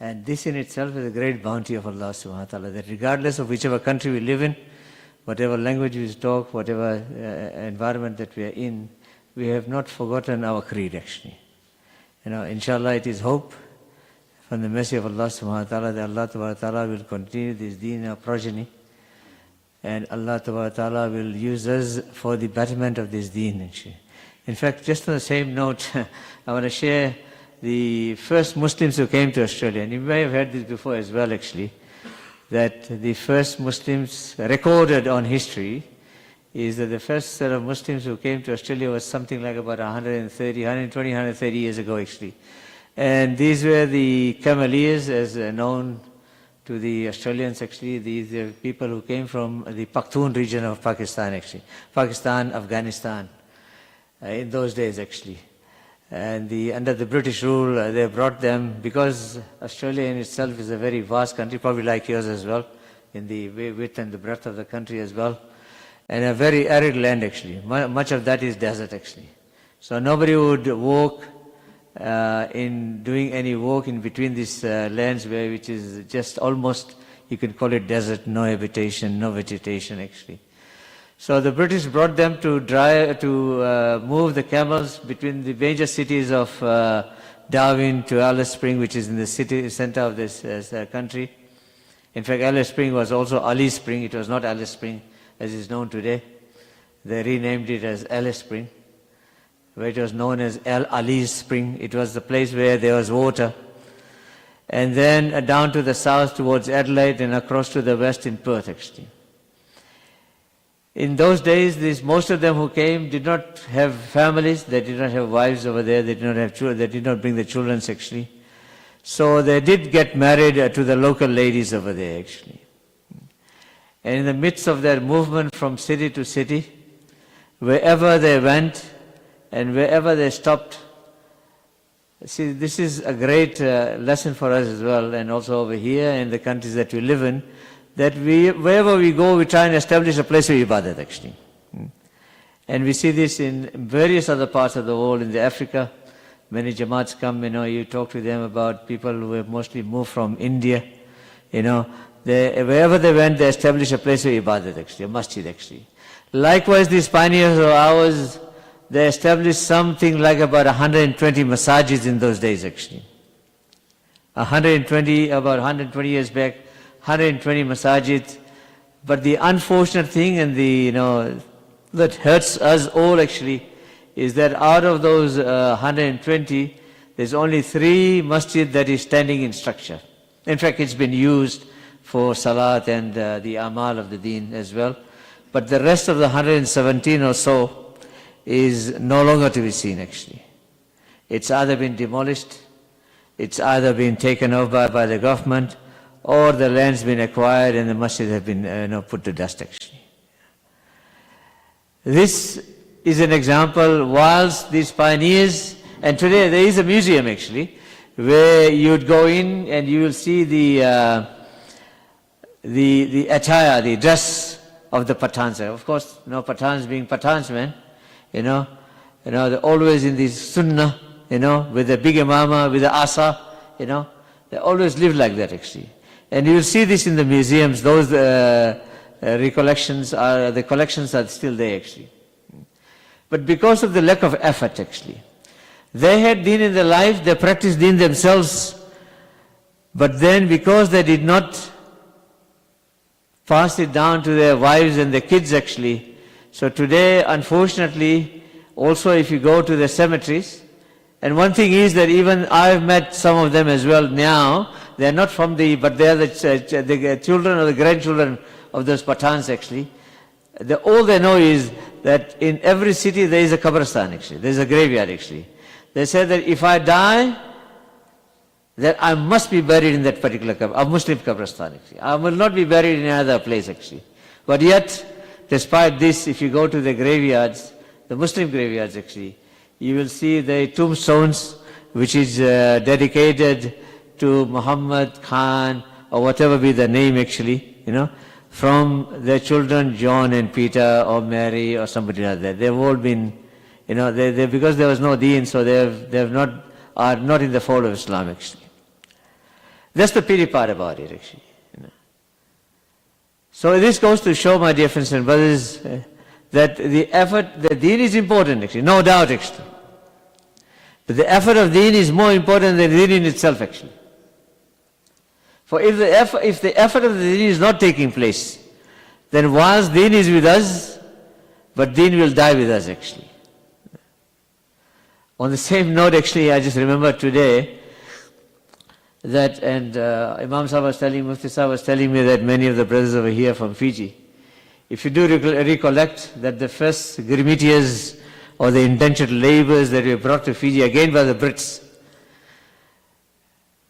And this in itself is a great bounty of Allah subhanahu wa ta'ala, that regardless of whichever country we live in, whatever language we talk, whatever environment that we are in, we have not forgotten our creed actually. Inshallah, it is hope from the mercy of Allah subhanahu wa ta'ala that Allah subhanahu wa ta'ala will continue this deen, our progeny, and Allah subhanahu wa ta'ala will use us for the betterment of this deen actually. In fact, just on the same note, I want to share the first Muslims who came to Australia, and you may have heard this before as well actually, that the first Muslims recorded on history is that the first set of Muslims who came to Australia was something like about 130 years ago actually. And these were the Cameliers, as known to the Australians actually. These are people who came from the Pakhtun region of Pakistan actually. Pakistan, Afghanistan, in those days actually. And under the British rule, they brought them, because Australia in itself is a very vast country, probably like yours as well, in the width and the breadth of the country as well, and a very arid land actually. Much of that is desert actually. So nobody would walk in doing any work in between these lands which is just almost, you could call it desert, no habitation, no vegetation actually. So the British brought them to move the camels between the major cities of Darwin to Alice Spring, which is in the center of this country. In fact, Alice Spring was also Ali Spring. It was not Alice Spring as is known today. They renamed it as Alice Spring, where it was known as Ali's Spring. It was the place where there was water. And then down to the south towards Adelaide and across to the west in Perth actually. In those days, most of them who came did not have families, they did not have wives over there, they did not have children, they did not bring the children actually. So they did get married to the local ladies over there actually. And in the midst of their movement from city to city, wherever they went and wherever they stopped, see, this is a great lesson for us as well, and also over here in the countries that we live in, that wherever we go, we try and establish a place of ibadat actually. And we see this in various other parts of the world. In Africa, many Jamaats come, you talk to them about people who have mostly moved from India, wherever they went, they established a place of ibadat actually, a masjid actually. Likewise, these pioneers of ours, they established something like about 120 masajids in those days actually. About 120 years back, 120 masajid. But the unfortunate thing and that hurts us all actually is that out of those 120, there's only 3 masjid that is standing in structure. In fact, it's been used for salat and the amal of the deen as well. But the rest of the 117 or so is no longer to be seen actually. It's either been demolished, it's either been taken over by the government, or the land's been acquired and the masjid have been put to dust actually. This is an example. Whilst these pioneers, and today there is a museum actually, where you'd go in and you will see the attire, the dress of the Pathans. Of course, Pathans being Pathans, man, they're always in this sunnah, with the big imama, with the asa, they always live like that actually. And you will see this in the museums. Those the collections are still there actually. But because of the lack of effort actually, they had deen in their life, they practiced deen themselves, but then because they did not pass it down to their wives and their kids actually, so today unfortunately also if you go to the cemeteries, and one thing is that even I've met some of them as well now, they are not from but they are the children or the grandchildren of those Pathans actually. All they know is that in every city there is a qabristan actually, there is a graveyard actually. They say that if I die, that I must be buried in that particular a Muslim qabristan actually. I will not be buried in another place actually. But yet, despite this, if you go to the graveyards, the Muslim graveyards actually, you will see the tombstones which is dedicated to Muhammad Khan or whatever be the name actually, from their children John and Peter or Mary or somebody like that. They've all been, because there was no deen, so are not in the fold of Islam actually. That's the pity part about it, actually. So this goes to show, my dear friends and brothers, that the effort, the deen is important, actually, no doubt, actually. But the effort of deen is more important than deen in itself, actually. For if the effort of the deen is not taking place, then whilst deen is with us, but deen will die with us, actually. On the same note, actually, I just remember today that, and Imam Sahib was telling, Mufti Sahib was telling me that many of the brothers over here from Fiji, if you do recollect that the first grimitias or the indentured laborers that were brought to Fiji again by the Brits,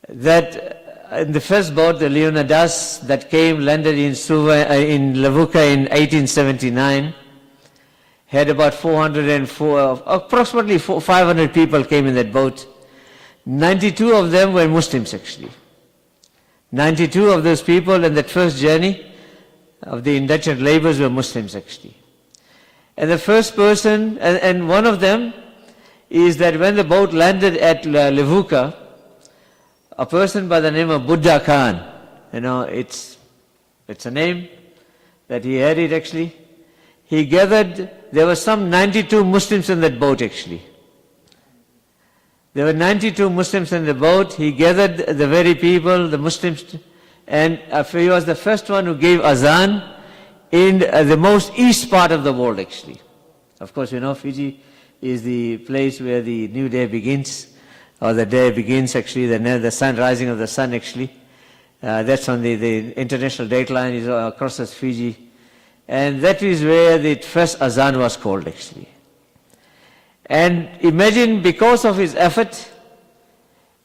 that in the first boat, the Leonidas that came, landed in Levuka in 1879, had about 404, approximately 500 people came in that boat. 92 of them were Muslims, actually. 92 of those people in that first journey of the indentured laborers were Muslims, actually. And the first person, and one of them is that when the boat landed at Levuka, a person by the name of Buddha Khan, it's a name that he had it, actually. He gathered, there were some 92 Muslims in that boat, actually. There were 92 Muslims in the boat. He gathered the very people, the Muslims, and he was the first one who gave azan in the most east part of the world, actually. Of course, Fiji is the place where the new day begins, or the day begins, actually, the sun, rising of the sun, actually. That's on the international date line, is across Fiji. And that is where the first azan was called, actually. And imagine, because of his effort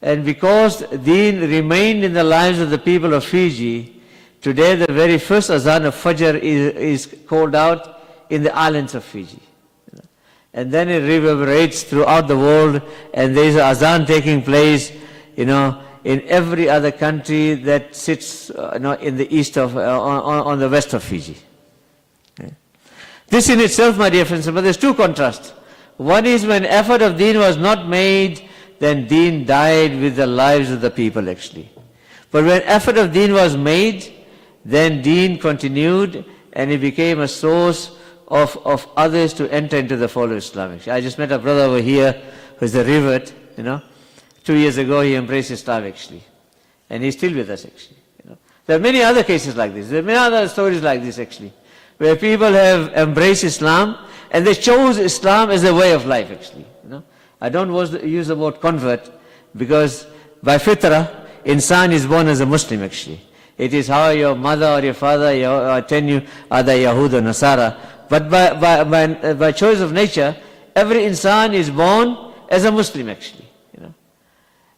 and because deen remained in the lives of the people of Fiji, today the very first azan of Fajr is called out in the islands of Fiji. And then it reverberates throughout the world, and there is an azan taking place, in every other country that sits, in the east of, on the west of Fiji. This in itself, my dear friends, but there's two contrasts. One is when effort of deen was not made, then deen died with the lives of the people, actually. But when effort of deen was made, then deen continued, and it became a source of others to enter into the fold of Islam. Actually, I just met a brother over here who's a revert, 2 years ago he embraced Islam, actually. And he's still with us, actually. There are many other cases like this. There are many other stories like this, actually, where people have embraced Islam, and they chose Islam as a way of life, actually. I don't use the word convert, because by fitrah, insan is born as a Muslim, actually. It is how your mother or your father attend you are the Yahud or Nasara. But by choice of nature, every insan is born as a Muslim, actually.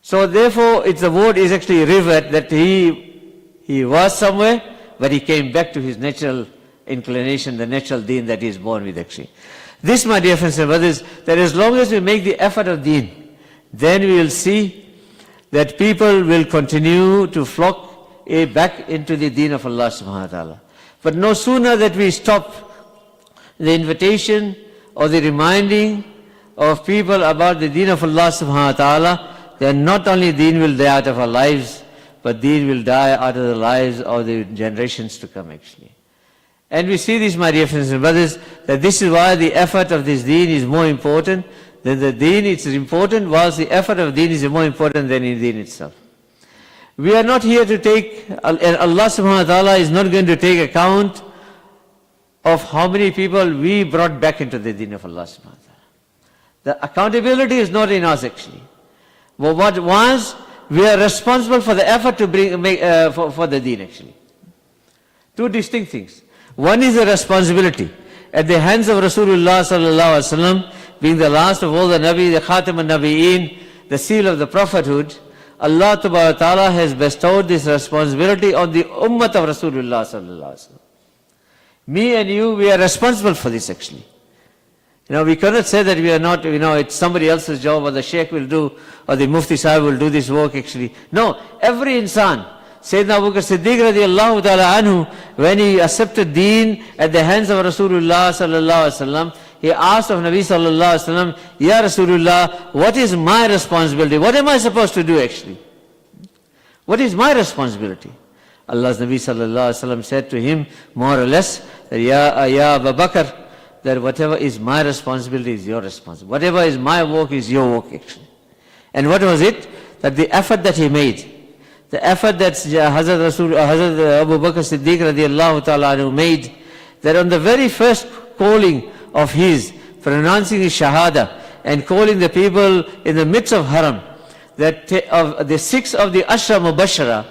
So therefore, the word is actually revert, that he was somewhere, but he came back to his natural inclination, the natural deen that he is born with, actually. This, my dear friends and brothers, that as long as we make the effort of deen, then we will see that people will continue to flock back into the deen of Allah subhanahu wa ta'ala. But no sooner that we stop the invitation or the reminding of people about the deen of Allah subhanahu wa ta'ala, then not only deen will die out of our lives, but deen will die out of the lives of the generations to come, actually. And we see this, my dear friends and brothers, that this is why the effort of this deen is more important than the deen. It's important, whilst the effort of deen is more important than the deen itself. We are not here to take, and Allah subhanahu wa ta'ala is not going to take account of how many people we brought back into the deen of Allah subhanahu wa ta'ala. The accountability is not in us, actually. But what was, we are responsible for the effort to for the deen, actually. Two distinct things. One is the responsibility at the hands of Rasulullah sallallahu alaihi wasallam, being the last of all the Nabi, the Khatam al-Nabi'een, the seal of the prophethood. Allah ta'ala has bestowed this responsibility on the ummah of Rasulullah sallallahu alaihi wasallam. Me and you, we are responsible for this, actually. We cannot say that we are not, it's somebody else's job, or the Sheikh will do, or the Mufti Sahib will do this work, actually. No, every insan. Sayyidina Abu Bakr Siddiq radiallahu ta'ala anhu, when he accepted deen at the hands of Rasulullah sallallahu alaihi wasallam, he asked of Nabi sallallahu alaihi wasallam, Ya Rasulullah, what is my responsibility? What am I supposed to do, actually? What is my responsibility? Allah's Nabi sallallahu alaihi wasallam said to him, more or less, that Ya Abu Bakr, that whatever is my responsibility is your responsibility. Whatever is my work is your work actually. And what was it? That the effort that he made, the effort that Hazrat Abu Bakr Siddiq radiallahu ta'ala anhu made, that on the very first calling of his, pronouncing his shahada and calling the people in the midst of haram, that of the 6 of the Ashra Mubashara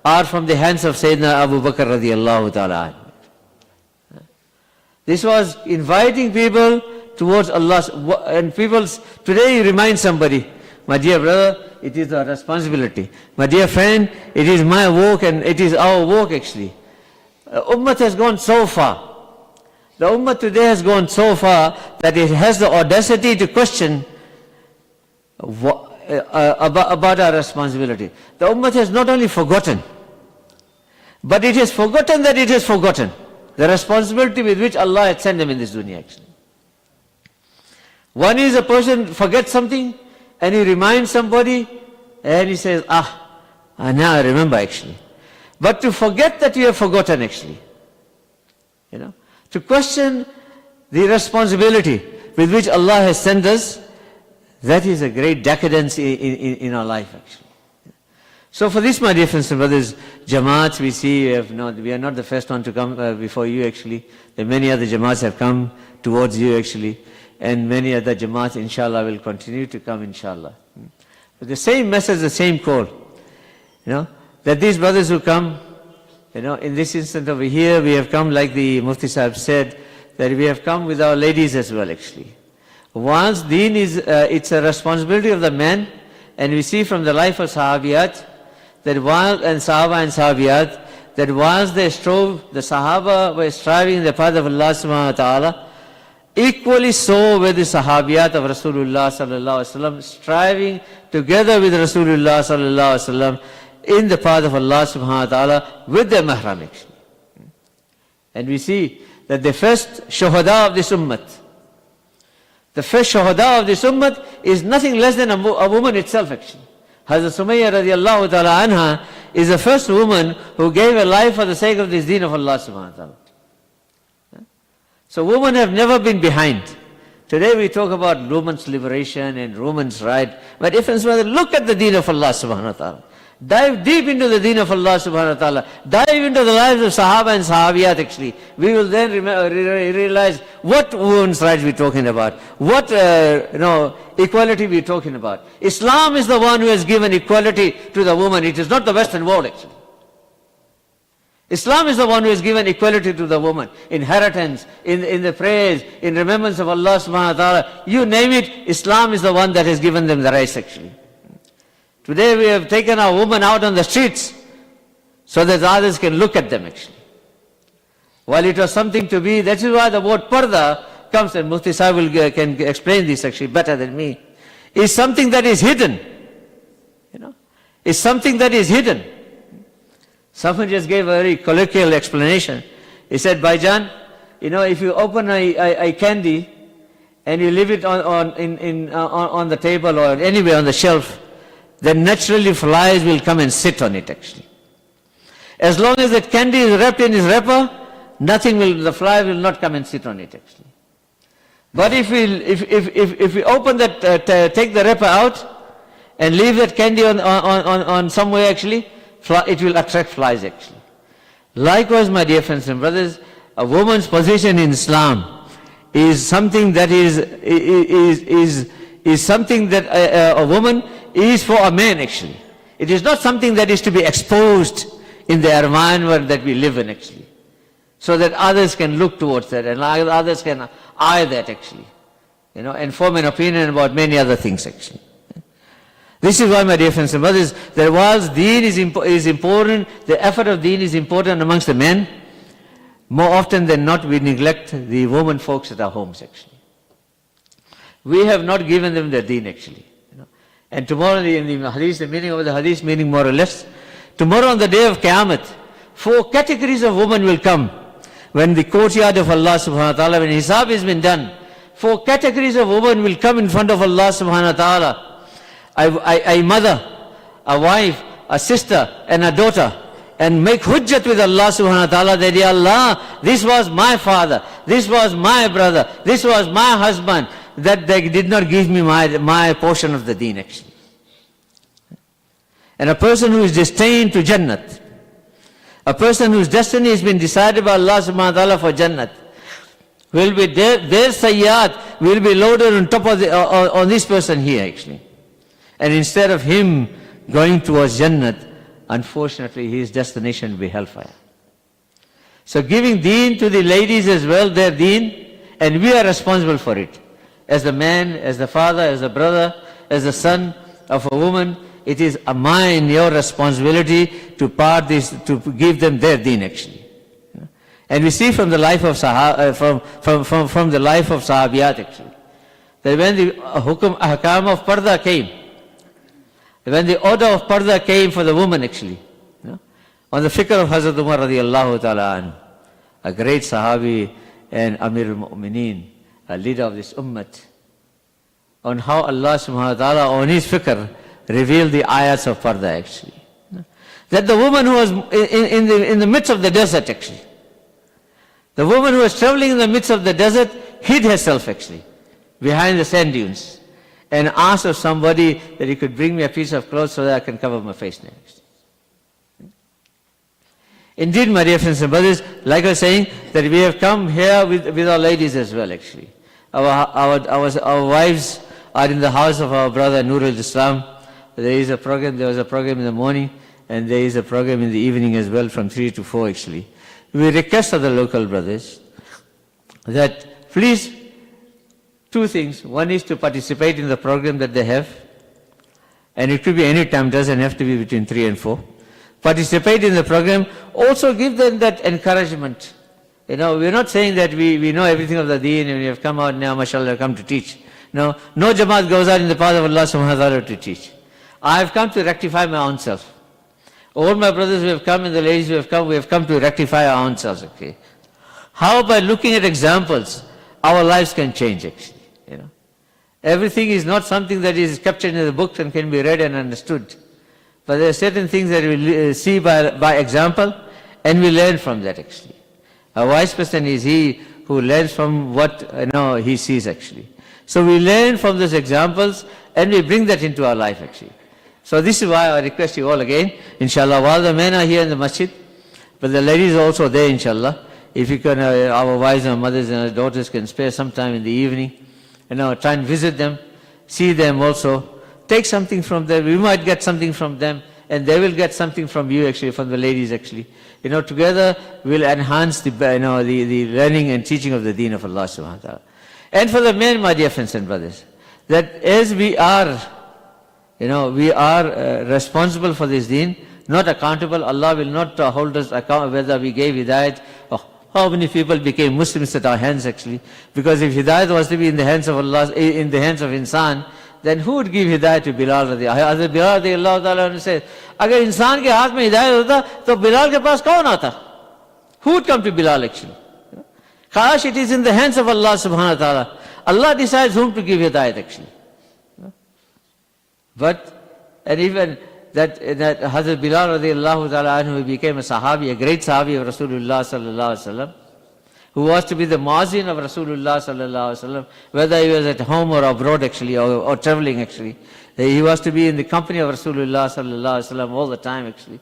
are from the hands of Sayyidina Abu Bakr radiallahu ta'ala anhu. This was inviting people towards Allah. And people, today you remind somebody, my dear brother, it is our responsibility. My dear friend, it is my work and it is our work actually. Ummah has gone so far. The Ummah today has gone so far that it has the audacity to question about our responsibility. The Ummah has not only forgotten, but it has forgotten that it has forgotten the responsibility with which Allah had sent them in this dunya actually. One is a person forgets something and he reminds somebody and he says, now I remember actually. But to forget that you have forgotten actually, to question the responsibility with which Allah has sent us, that is a great decadence in our life actually. So for this, my dear friends and brothers, Jamaats we see, we are not the first one to come before you actually. There are many other Jamaats have come towards you actually. And many other Jamaats inshallah will continue to come inshallah. But the same message, the same call. That these brothers who come, in this instant over here, we have come like the Mufti Sahib said, that we have come with our ladies as well actually. Once deen is, it's a responsibility of the men, and we see from the life of Sahabiyat, that while, and Sahaba and Sahabiyat, that whilst they strove, the Sahaba were striving in the path of Allah subhanahu wa ta'ala, equally so were the Sahabiyat of Rasulullah sallallahu alaihi wasallam, striving together with Rasulullah sallallahu alaihi wasallam in the path of Allah subhanahu wa ta'ala with their mahram actually. And we see that the first shuhada of this ummah, the first shuhada of this ummah is nothing less than a woman itself actually. Hazrat Sumayya radiallahu ta'ala anha is the first woman who gave her life for the sake of this deen of Allah subhanahu wa ta'ala. So women have never been behind. Today we talk about women's liberation and women's right. But if look at the deen of Allah subhanahu wa ta'ala. Dive deep into the deen of Allah subhanahu wa ta'ala. Dive into the lives of Sahaba and Sahabiyat actually. We will then realize what women's rights we're talking about. What equality we're talking about. Islam is the one who has given equality to the woman. It is not the Western world actually. Islam is the one who has given equality to the woman. Inheritance, in the praise, in remembrance of Allah subhanahu wa ta'ala. You name it, Islam is the one that has given them the rights actually. Today we have taken our women out on the streets so that others can look at them actually. While it was something to be, that is why the word parda comes, and Mufti Sahib can explain this actually better than me, is something that is hidden. It's something that is hidden. Someone just gave a very colloquial explanation. He said, Baijan, if you open a candy and you leave it on the table or anywhere on the shelf, then naturally flies will come and sit on it actually. As long as that candy is wrapped in its wrapper, the fly will not come and sit on it actually. But if we open that, take the wrapper out and leave that candy on somewhere actually, it will attract flies actually. Likewise, my dear friends and brothers, a woman's position in Islam is something that is something that a woman is for a man actually. It is not something that is to be exposed in the environment that we live in actually. So that others can look towards that and others can eye that actually. And form an opinion about many other things actually. This is why, my dear friends and brothers, that whilst deen is important, the effort of deen is important amongst the men, more often than not we neglect the women folks at our homes actually. We have not given them their deen actually. And tomorrow in the hadith, the meaning of the hadith, meaning more or less, tomorrow on the day of Qiyamah, 4 categories of women will come. When the courtyard of Allah subhanahu wa ta'ala, when hisab has been done, 4 categories of women will come in front of Allah subhanahu wa ta'ala. A mother, a wife, a sister and a daughter and make hujjat with Allah subhanahu wa ta'ala that, Ya Allah, this was my father, this was my brother, this was my husband, that they did not give me my portion of the deen actually. And a person who is destined to Jannat, a person whose destiny has been decided by Allah subhanahu wa ta'ala for Jannat, will be their sayyat will be loaded on top of on this person here actually. And instead of him going towards Jannat, unfortunately his destination will be hellfire. So giving deen to the ladies as well, their deen, and we are responsible for it. As the man, as the father, as the brother, as the son of a woman, it is mine, your responsibility to to give them their deen actually. And we see from the life of from the life of Sahabiyat actually, that when the ahkam of Parda came, when the order of Parda came for the woman actually, on the fikr of Hazrat Umar radiallahu ta'ala anhu, a great Sahabi and Amir al-Mu'mineen, a leader of this ummah, on how Allah subhanahu wa ta'ala on his fikr revealed the ayats of Parda actually. That the woman who was in the midst of the desert actually, the woman who was traveling in the midst of the desert hid herself actually behind the sand dunes and asked of somebody that he could bring me a piece of cloth so that I can cover my face next. Indeed, my dear friends and brothers, like I was saying, that we have come here with our ladies as well actually. Our wives are in the house of our brother Nurul Islam. There was a program in the morning, and there is a program in the evening as well from 3 to 4 actually. We request of the local brothers that please, two things. One is to participate in the program that they have, and it could be any time, doesn't have to be between 3 and 4. Participate in the program, also give them that encouragement. We're not saying that we know everything of the deen and we have come out now, mashallah, come to teach. No Jamaat goes out in the path of Allah subhanahu wa ta'ala to teach. I have come to rectify my own self. All my brothers who have come and the ladies who have come, we have come to rectify our own selves, okay? How by looking at examples, our lives can change actually, Everything is not something that is captured in the books and can be read and understood. But there are certain things that we see by example, and we learn from that actually. A wise person is he who learns from what he sees actually. So we learn from those examples and we bring that into our life actually. So this is why I request you all again, inshallah, while the men are here in the masjid, but the ladies are also there, inshallah. If you can, our wives and mothers and our daughters can spare some time in the evening, try and visit them, see them also, take something from them. We might get something from them, and they will get something from you actually, from the ladies actually. Together we'll enhance the learning and teaching of the deen of Allah subhanahu wa ta'ala. And for the men, my dear friends and brothers, that as we are responsible for this deen, not accountable. Allah will not hold us account whether we gave hidayat. How many people became Muslims at our hands actually? Because if hidayat was to be in the hands of Allah, in the hands of insan, then who would give hidayat to Bilal radiallahu anhu? Bilal radiallahu anhu says, agar insan ke haath mein hidayat hota, to Bilal ke paas kaun aata? Who would come to Bilal actually? Kash it is in the hands of Allah subhanahu wa ta'ala. Allah decides whom to give hidayat actually. And even that Hazrat Bilal radiallahu ta'ala anhu became a sahabi, a great sahabi of Rasulullah sallallahu alaihi wasallam, who was to be the muazzin of Rasulullah sallallahu alaihi wasallam, whether he was at home or abroad actually, or traveling actually. He was to be in the company of Rasulullah sallallahu alaihi wasallam all the time actually.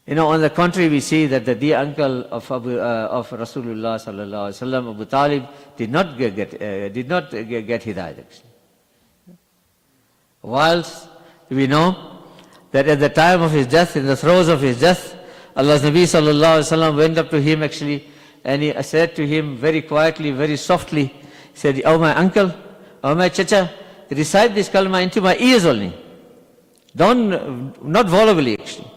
On the contrary, we see that the dear uncle of Rasulullah sallallahu alaihi wasallam, Abu Talib, did not get hidayat actually. Whilst we know that at the time of his death, in the throes of his death, Allah's Nabi sallallahu alaihi wasallam went up to him actually, and he said to him very quietly, very softly, he said, "Oh my uncle, oh my chacha, recite this kalma into my ears only. Not volubly actually.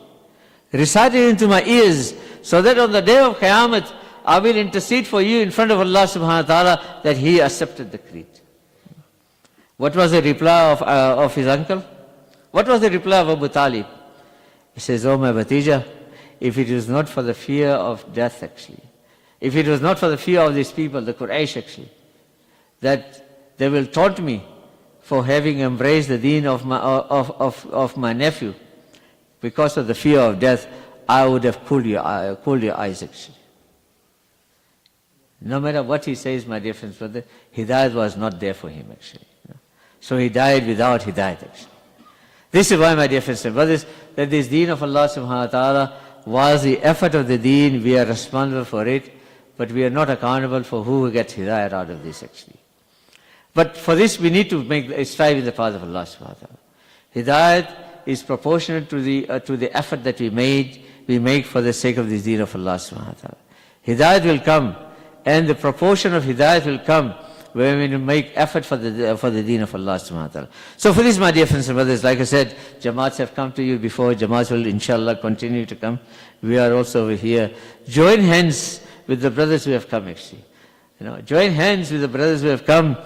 Recite it into my ears, so that on the day of Qiyamah, I will intercede for you in front of Allah subhanahu wa ta'ala that he accepted the creed." What was the reply of his uncle? What was the reply of Abu Talib? He says, "Oh my Bhatija, if it was not for the fear of death actually, if it was not for the fear of these people, the Quraysh actually, that they will taunt me, for having embraced the deen of my nephew, because of the fear of death, I would have pulled your eyes actually. No matter what he says, my dear friends, brother, hidayat was not there for him actually. So he died without hidayat actually. This is why, my dear friends and brothers, that this deen of Allah subhanahu wa ta'ala was the effort of the deen. We are responsible for it, but we are not accountable for who gets hidayat out of this actually. But for this we need to strive in the path of Allah subhanahu wa ta'ala. Hidayat is proportionate to the effort that we make for the sake of this deen of Allah subhanahu wa ta'ala. Hidayat will come, and the proportion of hidayat will come when we make effort for the deen of Allah subhanahu wa ta'ala. So for this, my dear friends and brothers, like I said, Jamaats have come to you before, Jamaats will inshallah continue to come. We are also over here. Join hands with the brothers who have come actually. Join hands with the brothers who have come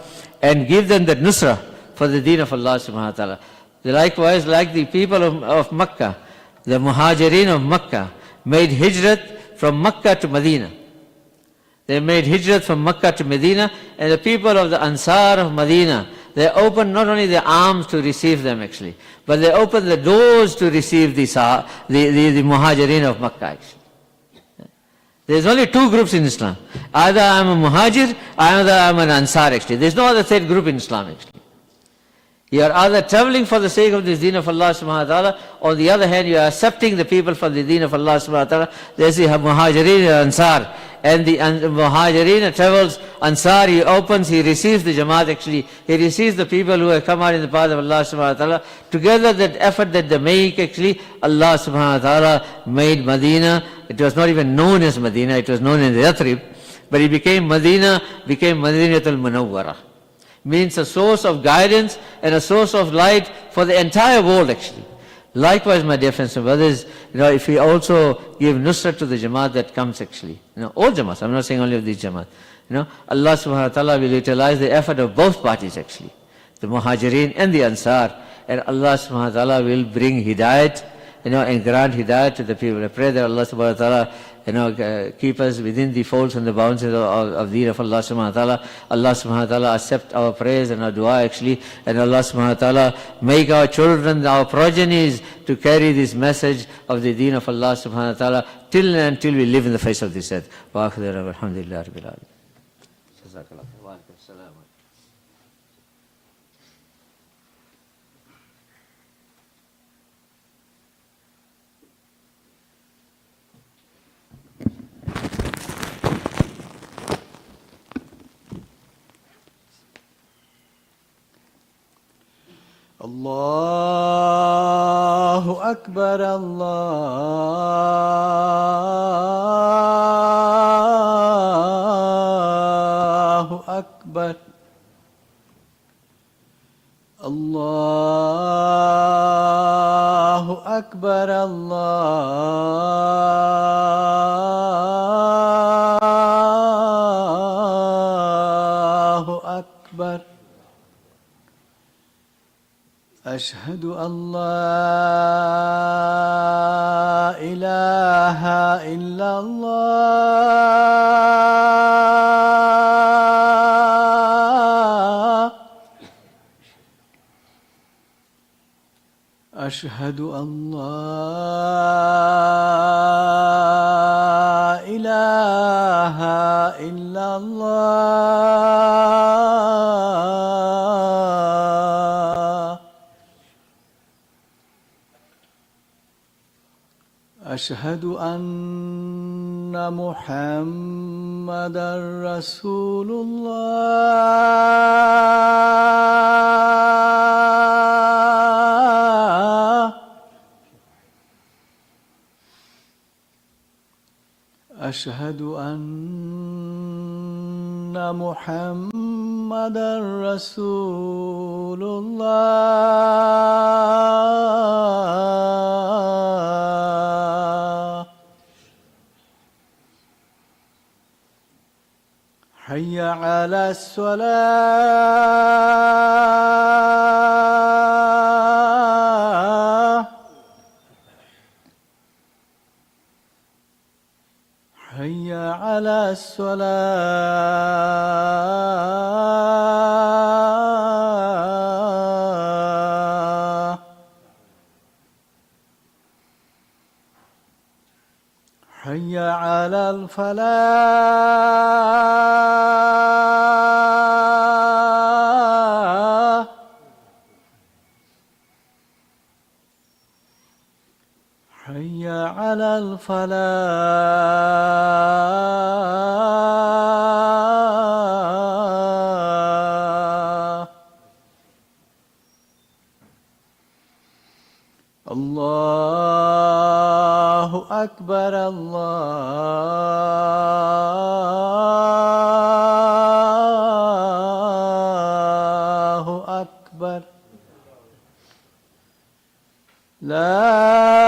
and give them that nusrah for the deen of Allah subhanahu wa ta'ala. Likewise, like the people of Makkah, the Muhajirin of Makkah made hijrat from Makkah to Medina. They made hijrat from Makkah to Medina, and the people of the Ansar of Medina, they opened not only their arms to receive them actually, but they opened the doors to receive the Muhajirin of Makkah actually. There's only two groups in Islam. Either I'm a Muhajir, either I'm an Ansar actually. There's no other third group in Islam actually. You are either traveling for the sake of this deen of Allah subhanahu wa ta'ala, or on the other hand, you are accepting the people for the deen of Allah subhanahu wa ta'ala. There's the Muhajirin and Ansar. And the Muhajirin travels, Ansar, he opens, he receives the Jamaat actually. He receives the people who have come out in the path of Allah subhanahu wa ta'ala. Together, that effort that they make actually, Allah subhanahu wa ta'ala made Medina. It was not even known as Medina, it was known as Yathrib. But it became Madinatul Munawwarah. Means a source of guidance and a source of light for the entire world actually. Likewise, my dear friends and brothers, if we also give nusrat to the Jamaat that comes actually, all Jamaats, I'm not saying only of these Jamaat, Allah subhanahu wa ta'ala will utilize the effort of both parties actually, the Muhajirin and the Ansar, and Allah subhanahu wa ta'ala will bring hidayat, and grant hidayat to the people. I pray that Allah subhanahu wa ta'ala keep us within the folds and the bounds of the deen of Allah subhanahu wa ta'ala. Allah subhanahu wa ta'ala accept our prayers and our dua actually, and Allah subhanahu wa ta'ala make our children, our progenies to carry this message of the deen of Allah subhanahu wa ta'ala till and until we live in the face of this earth. Wa akhiru alhamdulillah rabbil alamin. Jazakallah. Wa alaikum assalam. Allahu Akbar, Allahu Akbar, Allahu Akbar, Allahu Akbar. أشهد أن لا إله إلا الله أشهد أن لا إله إلا الله أشهد أن محمدًا رسول الله أشهد أن محمدًا رسول الله حي على الصلاة حي على الصلاة حي على الفلاح حي على الفلاح الله أكبر الله أكبر لا